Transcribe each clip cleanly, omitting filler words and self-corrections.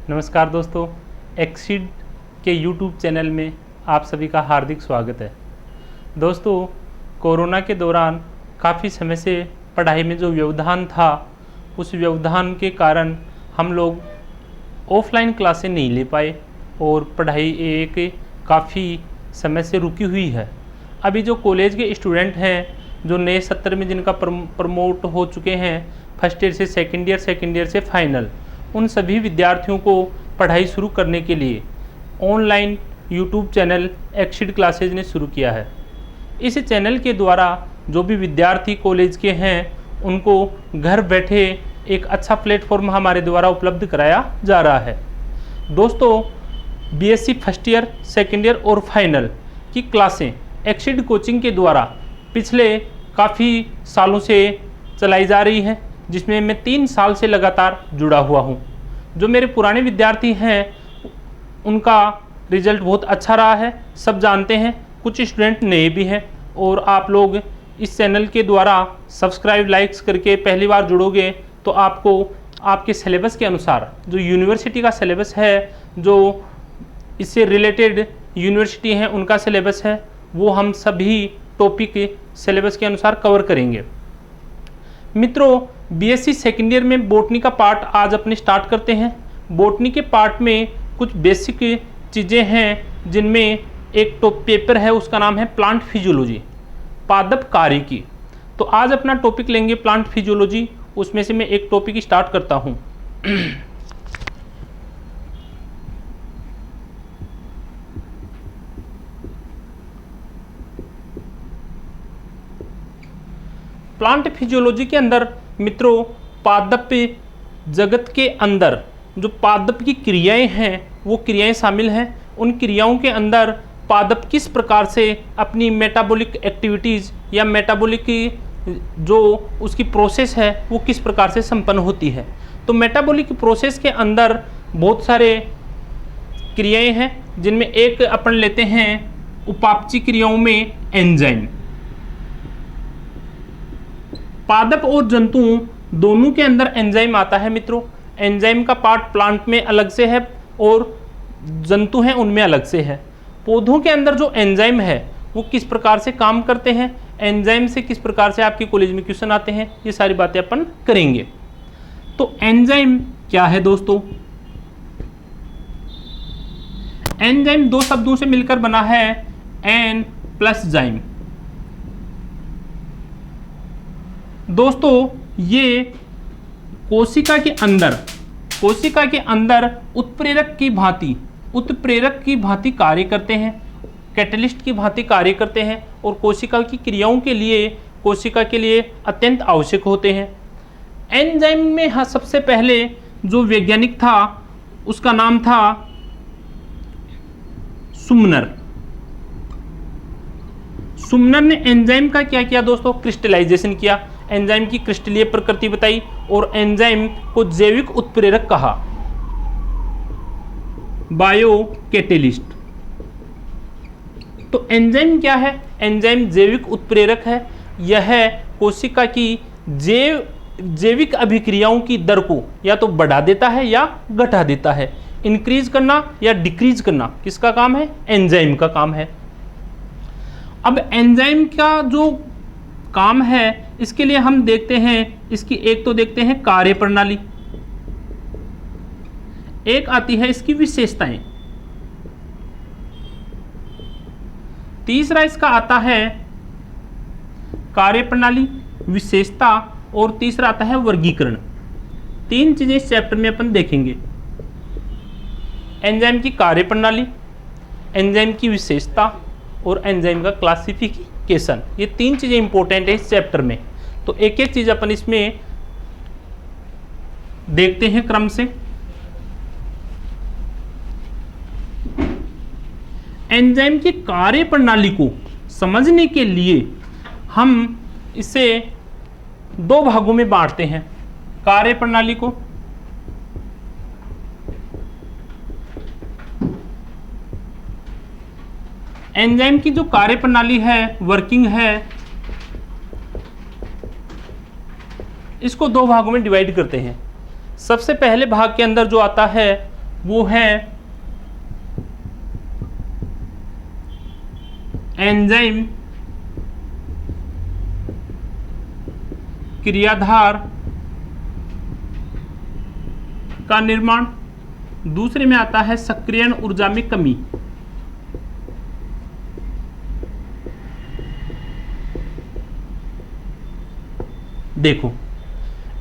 नमस्कार दोस्तों, एक्सीड के यूट्यूब चैनल में आप सभी का हार्दिक स्वागत है। दोस्तों, कोरोना के दौरान काफ़ी समय से पढ़ाई में जो व्यवधान था, उस व्यवधान के कारण हम लोग ऑफलाइन क्लासें नहीं ले पाए और पढ़ाई एक काफ़ी समय से रुकी हुई है। अभी जो कॉलेज के स्टूडेंट हैं, जो नए सत्र में जिनका प्रमोट हो चुके हैं, फर्स्ट ईयर से सेकेंड ईयर से फाइनल, उन सभी विद्यार्थियों को पढ़ाई शुरू करने के लिए online YouTube channel exceed classes ने शुरू किया है। इस चैनल के द्वारा जो भी विद्यार्थी कॉलेज के हैं, उनको घर बैठे एक अच्छा प्लेटफॉर्म हमारे द्वारा उपलब्ध कराया जा रहा है। दोस्तों, BSc first year, second year और फाइनल की क्लासें एक्सीड कोचिंग के द्वारा पिछले काफ़ी सालों से चलाई जा रही हैं, जिसमें मैं 3 साल से लगातार जुड़ा हुआ हूं। जो मेरे पुराने विद्यार्थी हैं, उनका रिजल्ट बहुत अच्छा रहा है, सब जानते हैं। कुछ स्टूडेंट नए भी हैं और आप लोग इस चैनल के द्वारा सब्सक्राइब, लाइक्स करके पहली बार जुड़ोगे तो आपको आपके सिलेबस के अनुसार जो यूनिवर्सिटी का सिलेबस है, जो इससे रिलेटेड यूनिवर्सिटी हैं उनका सिलेबस है, वो हम सभी टॉपिक सिलेबस के अनुसार कवर करेंगे। मित्रों, बीएससी सेकेंड ईयर में बॉटनी का पार्ट आज अपने स्टार्ट करते हैं। बॉटनी के पार्ट में कुछ बेसिक चीज़ें हैं, जिनमें एक पेपर है, उसका नाम है प्लांट फिजियोलॉजी, पादप कार्यकी। तो आज अपना टॉपिक लेंगे प्लांट फिजियोलॉजी। उसमें से मैं एक टॉपिक स्टार्ट करता हूँ। प्लांट फिजियोलॉजी के अंदर मित्रों, पादप जगत के अंदर जो पादप की क्रियाएं हैं, वो क्रियाएं शामिल हैं। उन क्रियाओं के अंदर पादप किस प्रकार से अपनी मेटाबॉलिक एक्टिविटीज़ या मेटाबॉलिक जो उसकी प्रोसेस है, वो किस प्रकार से संपन्न होती है। तो मेटाबॉलिक प्रोसेस के अंदर बहुत सारे क्रियाएं हैं, जिनमें एक अपन लेते हैं उपापचय क्रियाओं में एंजाइम। पादप और जंतु दोनों के अंदर एंजाइम आता है मित्रों। एंजाइम का पार्ट प्लांट में अलग से है और जंतु हैं उनमें अलग से है। पौधों के अंदर जो एंजाइम है, वो किस प्रकार से काम करते हैं, एंजाइम से किस प्रकार से आपके कॉलेज में क्वेश्चन आते हैं, ये सारी बातें अपन करेंगे। तो एंजाइम क्या है दोस्तों? एंजाइम 2 शब्दों से मिलकर बना है, एन प्लस जाइम। दोस्तों, ये कोशिका के अंदर उत्प्रेरक की भांति कार्य करते हैं, कैटलिस्ट की भांति कार्य करते हैं और कोशिका की क्रियाओं के लिए, कोशिका के लिए अत्यंत आवश्यक होते हैं। एंजाइम में सबसे पहले जो वैज्ञानिक था, उसका नाम था सुमनर। सुमनर ने एंजाइम का क्या किया दोस्तों? क्रिस्टलाइजेशन किया, एंजाइम की क्रिस्टलीय प्रकृति बताई और एंजाइम को जैविक उत्प्रेरक कहा, बायो कैटेलिस्ट। तो एंजाइम क्या है? एंजाइम जैविक उत्प्रेरक है। यह कोशिका की जैविक अभिक्रियाओं की दर को या तो बढ़ा देता है या घटा देता है। इंक्रीज करना या डिक्रीज करना किसका काम है? एंजाइम का काम है। अब एंजाइम का जो काम है, इसके लिए हम देखते हैं, इसकी एक तो देखते हैं कार्य प्रणाली, एक आती है इसकी विशेषताएं, तीसरा इसका आता है कार्य प्रणाली, विशेषता और तीसरा आता है वर्गीकरण। 3 चीजें इस चैप्टर में अपन देखेंगे। एंजाइम की कार्य प्रणाली, एंजाइम की विशेषता और एंजाइम का क्लासिफिकेशन। ये 3 चीज़ें इंपॉर्टेंट है इस चैप्टर में। तो एक एक चीज़ अपन इसमें देखते हैं क्रम से। एंजाइम की कार्य प्रणाली को समझने के लिए हम इसे 2 भागों में बांटते हैं। कार्य प्रणाली को एंजाइम की जो कार्य प्रणाली है, वर्किंग है, इसको 2 भागों में डिवाइड करते हैं। सबसे पहले भाग के अंदर जो आता है वो है एंजाइम क्रियाधार का निर्माण। दूसरे में आता है सक्रियण ऊर्जा में कमी। देखो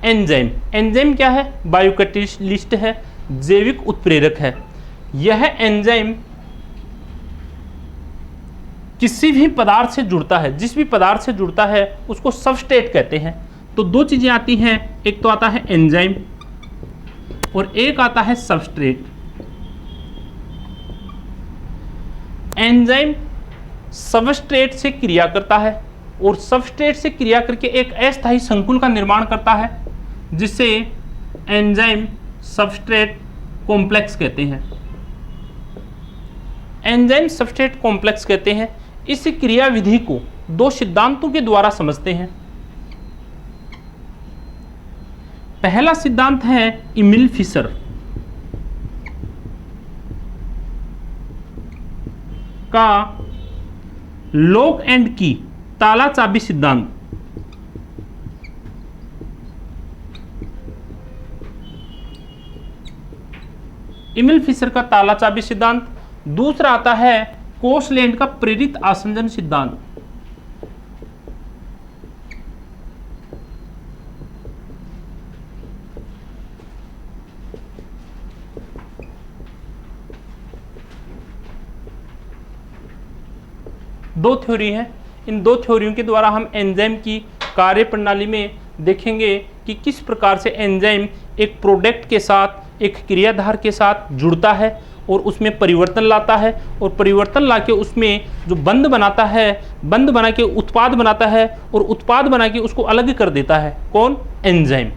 एंजाइम, एंजाइम क्या है? बायोकैटालिस्ट है, जैविक उत्प्रेरक है। यह एंजाइम किसी भी पदार्थ से जुड़ता है, जिस भी पदार्थ से जुड़ता है उसको सबस्ट्रेट कहते हैं। तो दो चीजें आती हैं, एक तो आता है एंजाइम और एक आता है सबस्ट्रेट। एंजाइम सबस्ट्रेट से क्रिया करता है और सबस्ट्रेट से क्रिया करके एक अस्थायी संकुल का निर्माण करता है, जिसे एंजाइम सबस्ट्रेट कॉम्प्लेक्स कहते हैं। एंजाइम सबस्ट्रेट कॉम्प्लेक्स कहते हैं। इस क्रिया विधि को दो सिद्धांतों के द्वारा समझते हैं। पहला सिद्धांत है इमिल फिशर का लॉक एंड की, ताला चाबी सिद्धांत। इमिल फिशर का ताला चाबी सिद्धांत। दूसरा आता है कोसलैंड का प्रेरित आसंजन सिद्धांत। दो थ्योरी है। इन दो थ्योरियों के द्वारा हम एंजाइम की कार्य प्रणाली में देखेंगे कि किस प्रकार से एंजाइम एक प्रोडक्ट के साथ, एक क्रियाधार के साथ जुड़ता है और उसमें परिवर्तन लाता है, और परिवर्तन लाके उसमें जो बंध बनाता है, बंध बना के उत्पाद बनाता है, और उत्पाद बना के उसको अलग कर देता है। कौन? एंजाइम।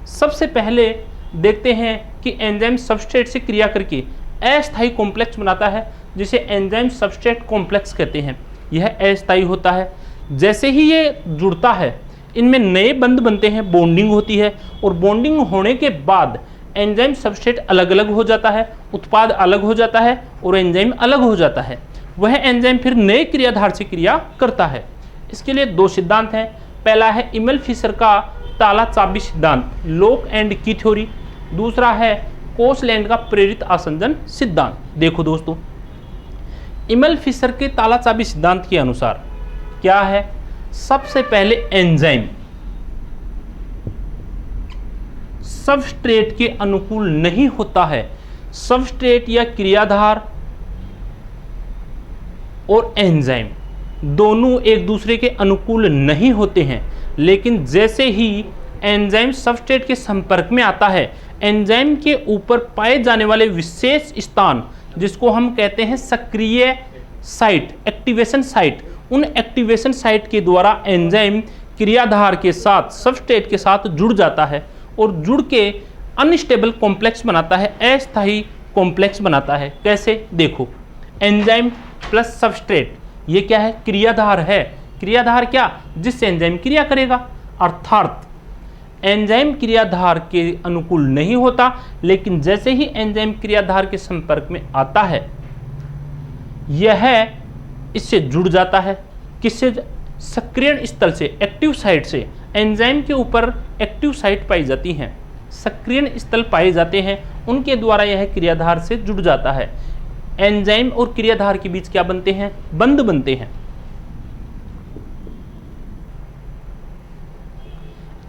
सबसे पहले देखते हैं कि एंजाइम सबस्ट्रेट से क्रिया करके अस्थायी कॉम्प्लेक्स बनाता है, जिसे एंजाइम सबस्ट्रेट कॉम्प्लेक्स कहते हैं। यह अस्थायी होता है। जैसे ही ये जुड़ता है, इनमें नए बंध बनते हैं, बॉन्डिंग होती है, और बॉन्डिंग होने के बाद एंजाइम सबस्ट्रेट अलग अलग हो जाता है, उत्पाद अलग हो जाता है और एंजाइम अलग हो जाता है। वह एंजाइम फिर नए क्रियाधार से क्रिया करता है। इसके लिए दो सिद्धांत हैं। पहला है इमिल फिशर का ताला चाबी सिद्धांत, लॉक एंड की थ्योरी। दूसरा है कोसलैंड का प्रेरित आसंजन सिद्धांत। देखो दोस्तों, इमिल फिशर के ताला चाबी सिद्धांत के अनुसार क्या है? सबसे पहले एंजाइम सबस्ट्रेट के अनुकूल नहीं होता है। सबस्ट्रेट या क्रियाधार और एंजाइम दोनों एक दूसरे के अनुकूल नहीं होते हैं, लेकिन जैसे ही एंजाइम सबस्ट्रेट के संपर्क में आता है, एंजाइम के ऊपर पाए जाने वाले विशेष स्थान, जिसको हम कहते हैं सक्रिय साइट, एक्टिवेशन साइट, उन एक्टिवेशन साइट के द्वारा एंजाइम क्रियाधार के साथ, सबस्ट्रेट के साथ जुड़ जाता है और जुड़ के अनस्टेबल कॉम्प्लेक्स बनाता है, अस्थायी कॉम्प्लेक्स बनाता है। कैसे? देखो, एंजाइम प्लस सबस्ट्रेट, ये क्या है? क्रियाधार है। क्रियाधार क्या? जिससे एंजाइम क्रिया करेगा। अर्थात एंजाइम क्रियाधार के अनुकूल नहीं होता, लेकिन जैसे ही एंजाइम क्रियाधार के संपर्क में आता है, यह इससे जुड़ जाता है। किससे? सक्रियण स्थल से, एक्टिव साइट से। एंजाइम के ऊपर एक्टिव साइट पाई जाती हैं, सक्रियण स्थल पाए जाते हैं, उनके द्वारा यह क्रियाधार से जुड़ जाता है। एंजाइम और क्रियाधार के बीच क्या बनते हैं? बंध बनते हैं।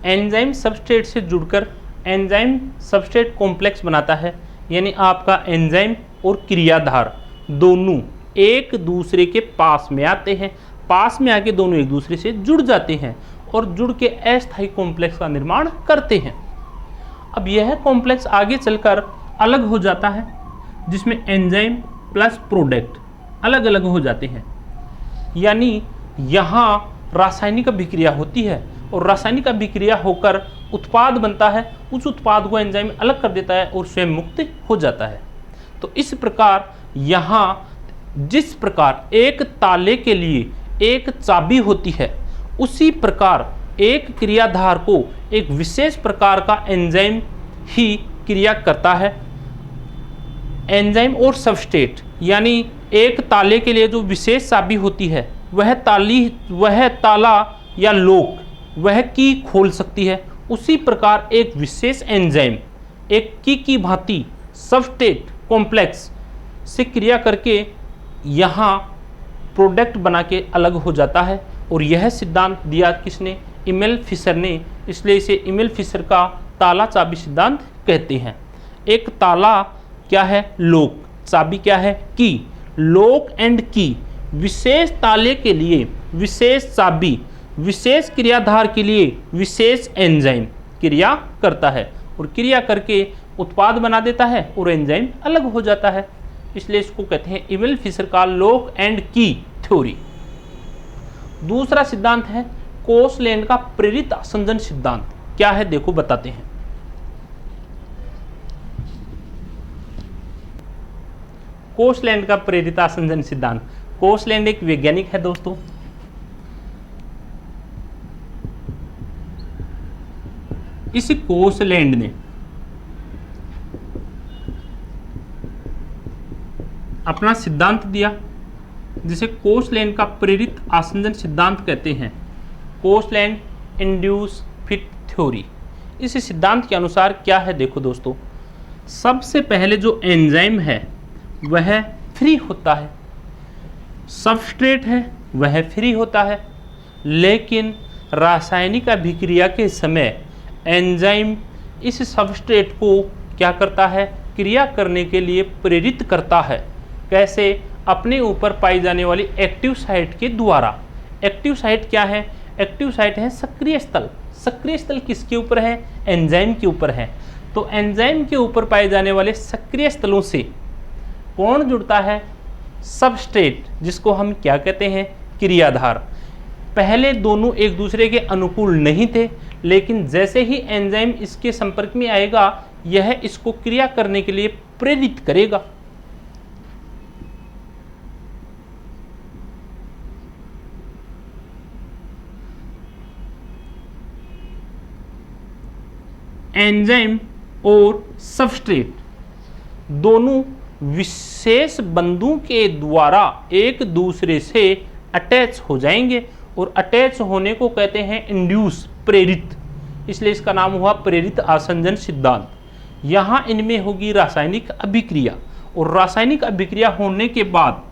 एंजाइम सबस्ट्रेट से जुड़कर एंजाइम सबस्ट्रेट कॉम्प्लेक्स बनाता है, यानी आपका एंजाइम और क्रियाधार दोनों एक दूसरे के पास में आते हैं। पास में आके दोनों एक दूसरे से जुड़ जाते हैं और जुड़ के अस्थायी कॉम्प्लेक्स का निर्माण करते हैं। अब यह कॉम्प्लेक्स आगे चलकर अलग हो जाता है, जिसमें एंजाइम प्लस प्रोडक्ट अलग अलग हो जाते हैं। यानी यहाँ रासायनिक अभिक्रिया होती है और रासायनिक अभिक्रिया होकर उत्पाद बनता है। उस उत्पाद को एंजाइम अलग कर देता है और स्वयं मुक्त हो जाता है। तो इस प्रकार यहाँ जिस प्रकार एक ताले के लिए एक चाबी होती है, उसी प्रकार एक क्रियाधार को एक विशेष प्रकार का एंजाइम ही क्रिया करता है। एंजाइम और सबस्ट्रेट, यानी एक ताले के लिए जो विशेष चाबी होती है वह ताला या लॉक वह की खोल सकती है, उसी प्रकार एक विशेष एंजाइम एक की भांति सबस्ट्रेट कॉम्प्लेक्स से क्रिया करके यहाँ प्रोडक्ट बना के अलग हो जाता है। और यह सिद्धांत दिया किसने? एमिल फिशर ने, इसलिए इसे एमिल फिशर का ताला चाबी सिद्धांत कहते हैं। एक ताला क्या है? लॉक। चाबी क्या है? की। लॉक एंड की विशेष ताले के लिए विशेष चाबी, विशेष क्रियाधार के लिए विशेष एंजाइम क्रिया करता है और क्रिया करके उत्पाद बना देता है और एंजाइम अलग हो जाता है, इसलिए इसको कहते हैं एमिल फिशर का लॉक एंड की थ्योरी। दूसरा सिद्धांत है कोसलैंड का प्रेरित आसंजन सिद्धांत। क्या है देखो बताते हैं। कोसलैंड का प्रेरित आसंजन सिद्धांत। कोसलैंड एक वैज्ञानिक है दोस्तों। इस कोसलैंड ने अपना सिद्धांत दिया जिसे कोसलैंड का प्रेरित आसंजन सिद्धांत कहते हैं, कोसलैंड इंड्यूस फिट थ्योरी। इस सिद्धांत के अनुसार क्या है देखो दोस्तों, सबसे पहले जो एंजाइम है वह फ्री होता है, सबस्ट्रेट है वह फ्री होता है, लेकिन रासायनिक अभिक्रिया के समय एंजाइम इस सबस्ट्रेट को क्या करता है? क्रिया करने के लिए प्रेरित करता है। कैसे? अपने ऊपर पाई जाने वाली एक्टिव साइट के द्वारा। एक्टिव साइट क्या है? एक्टिव साइट है सक्रिय स्थल। सक्रिय स्थल किसके ऊपर है? एंजाइम के ऊपर है। तो एंजाइम के ऊपर पाए जाने वाले सक्रिय स्थलों से कौन जुड़ता है? सबस्ट्रेट, जिसको हम क्या कहते हैं? क्रियाधार। पहले दोनों एक दूसरे के अनुकूल नहीं थे, लेकिन जैसे ही एंजाइम इसके संपर्क में आएगा यह इसको क्रिया करने के लिए प्रेरित करेगा। एंजाइम और सबस्ट्रेट दोनों विशेष बंधु के द्वारा एक दूसरे से अटैच हो जाएंगे और अटैच होने को कहते हैं इंड्यूस, प्रेरित, इसलिए इसका नाम हुआ प्रेरित आसंजन सिद्धांत। यहाँ इनमें होगी रासायनिक अभिक्रिया और रासायनिक अभिक्रिया होने के बाद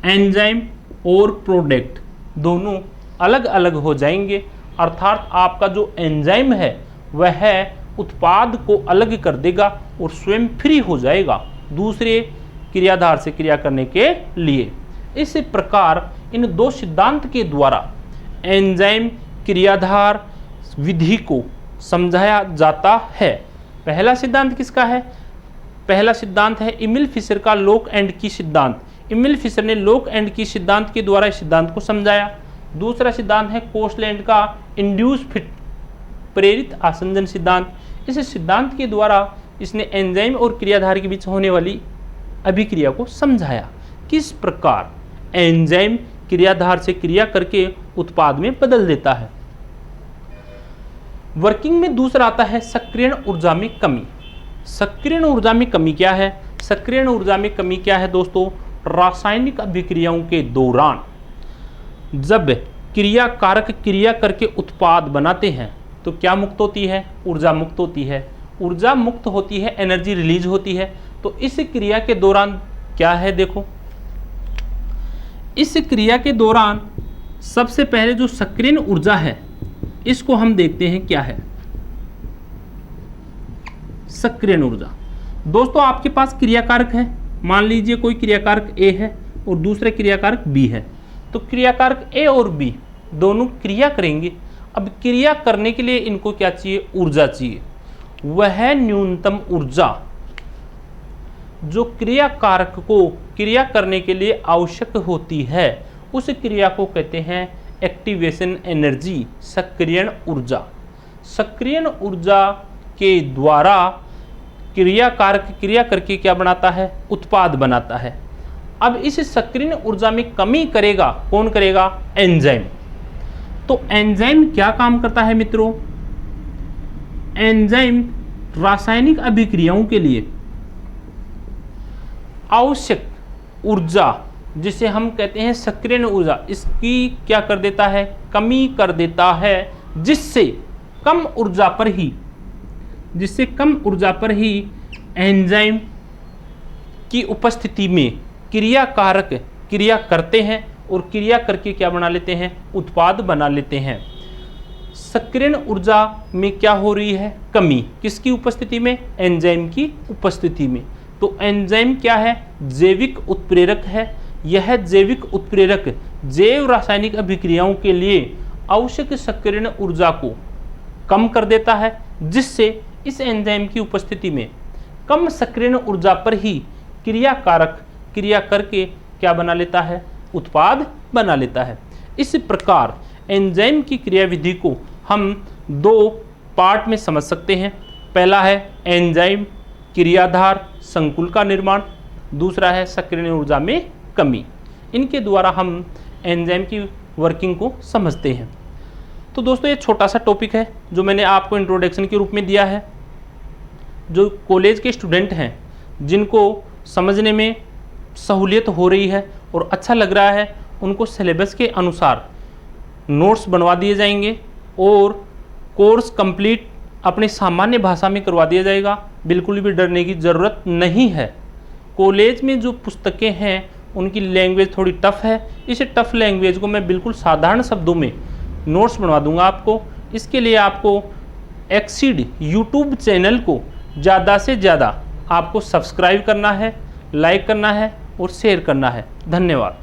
एंजाइम और प्रोडक्ट दोनों अलग अलग हो जाएंगे, अर्थात आपका जो एंजाइम है वह उत्पाद को अलग कर देगा और स्वयं फ्री हो जाएगा दूसरे क्रियाधार से क्रिया करने के लिए। इस प्रकार इन दो सिद्धांत के द्वारा एंजाइम क्रियाधार विधि को समझाया जाता है। पहला सिद्धांत किसका है? पहला सिद्धांत है एमिल फिशर का लॉक एंड की सिद्धांत। एमिल फिशर ने लॉक एंड की सिद्धांत के द्वारा इस सिद्धांत को समझाया। दूसरा सिद्धांत है कोसलैंड का इंड्यूस फिट प्रेरित आसंजन सिद्धांत। इस सिद्धांत के द्वारा इसने एंजाइम और क्रियाधार के बीच होने वाली अभिक्रिया को समझाया, किस प्रकार एंजाइम क्रियाधार से क्रिया करके उत्पाद में बदल देता है। वर्किंग में दूसरा आता है सक्रियण ऊर्जा में कमी। सक्रियण ऊर्जा में कमी क्या है? सक्रियण ऊर्जा में कमी क्या है दोस्तों? रासायनिक अभिक्रियाओं के दौरान जब क्रियाकारक क्रिया करके उत्पाद बनाते हैं तो क्या मुक्त होती है? ऊर्जा मुक्त होती है। ऊर्जा मुक्त होती है, एनर्जी रिलीज होती है। तो इस क्रिया के दौरान क्या है देखो, इस क्रिया के दौरान सबसे पहले जो सक्रियण ऊर्जा है इसको हम देखते हैं क्या है। सक्रियण ऊर्जा दोस्तों, आपके पास क्रियाकारक है, मान लीजिए कोई क्रियाकारक ए है और दूसरे क्रियाकारक बी है। तो क्रियाकारक ए और बी दोनों क्रिया करेंगे। अब क्रिया करने के लिए इनको क्या चाहिए? ऊर्जा चाहिए। वह न्यूनतम ऊर्जा जो क्रियाकारक को क्रिया करने के लिए आवश्यक होती है उस क्रिया को कहते हैं एक्टिवेशन एनर्जी, सक्रियण ऊर्जा। सक्रियण ऊर्जा के द्वारा क्रियाकारक क्रिया करके क्या बनाता है? उत्पाद बनाता है। अब इस सक्रियण ऊर्जा में कमी करेगा कौन? करेगा एंजाइम। तो एंजाइम क्या काम करता है मित्रों? एंजाइम रासायनिक अभिक्रियाओं के लिए आवश्यक ऊर्जा जिसे हम कहते हैं सक्रियण ऊर्जा, इसकी क्या कर देता है, कमी कर देता है, जिससे कम ऊर्जा पर ही एंजाइम की उपस्थिति में क्रियाकारक क्रिया करते हैं और क्रिया करके क्या बना लेते हैं, उत्पाद बना लेते हैं। सक्रियण ऊर्जा में क्या हो रही है, कमी, किसकी उपस्थिति में, एंजाइम की उपस्थिति में। तो एंजाइम क्या है, जैविक उत्प्रेरक है। यह जैविक उत्प्रेरक जैव रासायनिक अभिक्रियाओं के लिए आवश्यक सक्रियण ऊर्जा को कम कर देता है, जिससे इस एंजाइम की उपस्थिति में कम सक्रियण ऊर्जा पर ही क्रियाकारक क्रिया करके क्या बना लेता है, उत्पाद बना लेता है। इस प्रकार एंजाइम की क्रियाविधि को हम दो पार्ट में समझ सकते हैं। पहला है एंजाइम क्रियाधार संकुल का निर्माण, दूसरा है सक्रियण ऊर्जा में कमी। इनके द्वारा हम एंजाइम की वर्किंग को समझते हैं। तो दोस्तों ये छोटा सा टॉपिक है जो मैंने आपको इंट्रोडक्शन के रूप में दिया है। जो कॉलेज के स्टूडेंट हैं जिनको समझने में सहूलियत हो रही है और अच्छा लग रहा है, उनको सिलेबस के अनुसार नोट्स बनवा दिए जाएंगे और कोर्स कंप्लीट अपने सामान्य भाषा में करवा दिया जाएगा। बिल्कुल भी डरने की ज़रूरत नहीं है। कॉलेज में जो पुस्तकें हैं उनकी लैंग्वेज थोड़ी टफ़ है। इस टफ़ लैंग्वेज को मैं बिल्कुल साधारण शब्दों में नोट्स बनवा दूंगा आपको। इसके लिए आपको एक्सीड यूट्यूब चैनल को ज़्यादा से ज़्यादा आपको सब्सक्राइब करना है, लाइक करना है और शेयर करना है। धन्यवाद।